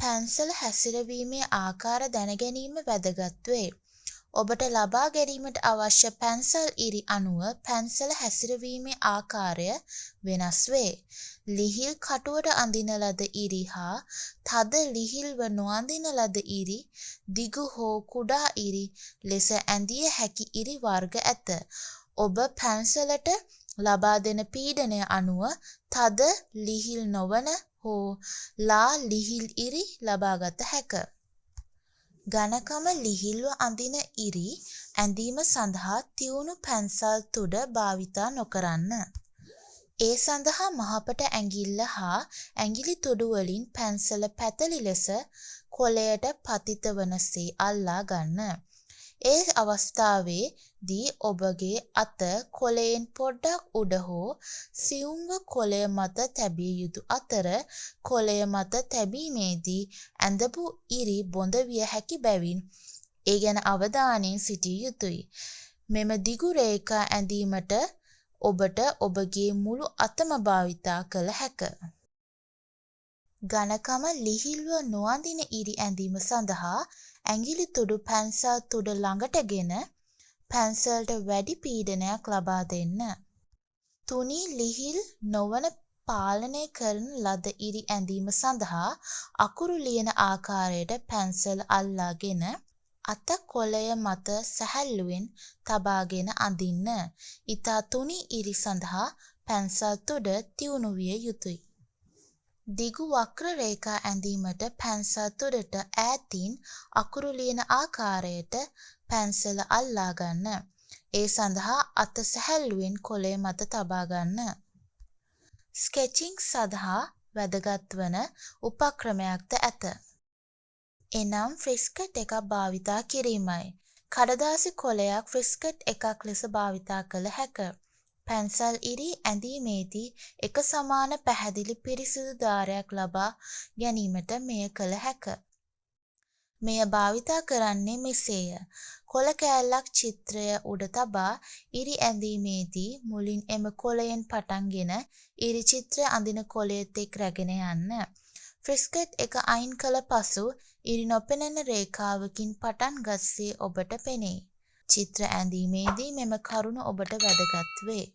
පැන්සල හැසිරවීමේ ආකාර දැනගැනීම වැදගත් වේ. ඔබට ලබා ගැනීමට අවශ්‍ය පැන්සල් ඉරි අනුව පැන්සල හැසිරවීමේ ආකාරය වෙනස් වේ. ලිහිල් කටුවට අඳින ලද ඉරි හා තද ලිහිල්ව නොअඳින ලද ඉරි, දිගු හෝ කුඩා ඉරි ලෙස ඇඳිය හැකි ඉරි වර්ග ඇත. ඔබ පැන්සලට ලබා දෙන පීඩනය අනුව තද ලිහිල් නොවන හෝ ලා ලිහිල් ඉරි ලබාගත හැක. ඝනකම ලිහිල්ව අඳින ඉරි ඇඳීම සඳහා තියුණු පැන්සල් තුඩ භාවිතා නොකරන්න. ඒ සඳහා මහපට ඇඟිල්ල හා ඇඟිලි තුඩු වලින් පැන්සල පැතලි ලෙස කොළයට පතිත වනසේ අල්ලා ගන්න. ඒ අවස්ථාවේදී ඔබගේ අත කොළයෙන් පොඩ්ඩක් උඩ හෝ සියුම්ව කොළය මත තැබිය යුතු අතර කොළය මත තැබීමේදී ඇඳපු ඉරි බොඳ විය හැකි බැවින් ඒ ගැන අවධානයෙන් සිටිය යුතුයි. මෙම දිගු රේඛා ඇඳීමට ඔබට ඔබගේ මුළු අතම භාවිතා කළ හැක. ඝනකම ලිහිල්ව නොअඳින ඉරි ඇඳීම සඳහා ඇඟිලි තුඩු පැන්සල් තුඩ ළඟටගෙන පැන්සලට වැඩි පීඩනයක් ලබා දෙන්න. තුනී ලිහිල් නොවන පාලනය කරන ලද ඉරි ඇඳීම සඳහා අකුරු ලියන ආකාරයට පැන්සල අල්ලාගෙන අත කොළය මත සැහැල්ලුවෙන් තබාගෙන අඳින්න. ඉතා තුනී ඉරි සඳහා පැන්සල් තුඩ තියුණු විය යුතුය. දිගු වක්‍ර රේඛා ඇඳීමට පැන්සල් තුඩට ඈතින් අකුරු ලියන ආකාරයට පැන්සල අල්ලා ගන්න. ඒ සඳහා අත සැහැල්ලුවෙන් කොළය මත තබා ගන්න. ස්කෙචිං සඳහා වැදගත් වන උපක්‍රමයක්ද ඇත. එනම් ෆ්‍රිස්කට් එකක් භාවිතා කිරීමයි. කඩදාසි කොළයක් ෆ්‍රිස්කට් එකක් ලෙස භාවිතා කළ හැක. පැන්සල් ඉරි ඇඳීමේදී එක සමාන පැහැදිලි පිරිසිදු දාරයක් ලබා ගැනීමට මෙය කළ හැක. මෙය භාවිතා කරන්නේ මෙසේය. කොළ කෑල්ලක් චිත්‍රය උඩ තබා ඉරි ඇඳීමේදී මුලින් එම කොළයෙන් පටන්ගෙන ඉරි චිත්‍රය අඳින කොළයත් එක් රැගෙන යන්න. ෆ්‍රිස්කට් එක අයින් කළ පසු ඉරි නොපෙනෙන රේඛාවකින් පටන් ගස්සේ ඔබට පෙනේ. චිත්‍ර ඇඳීමේදී මෙම කරුණ ඔබට වැදගත් වේ.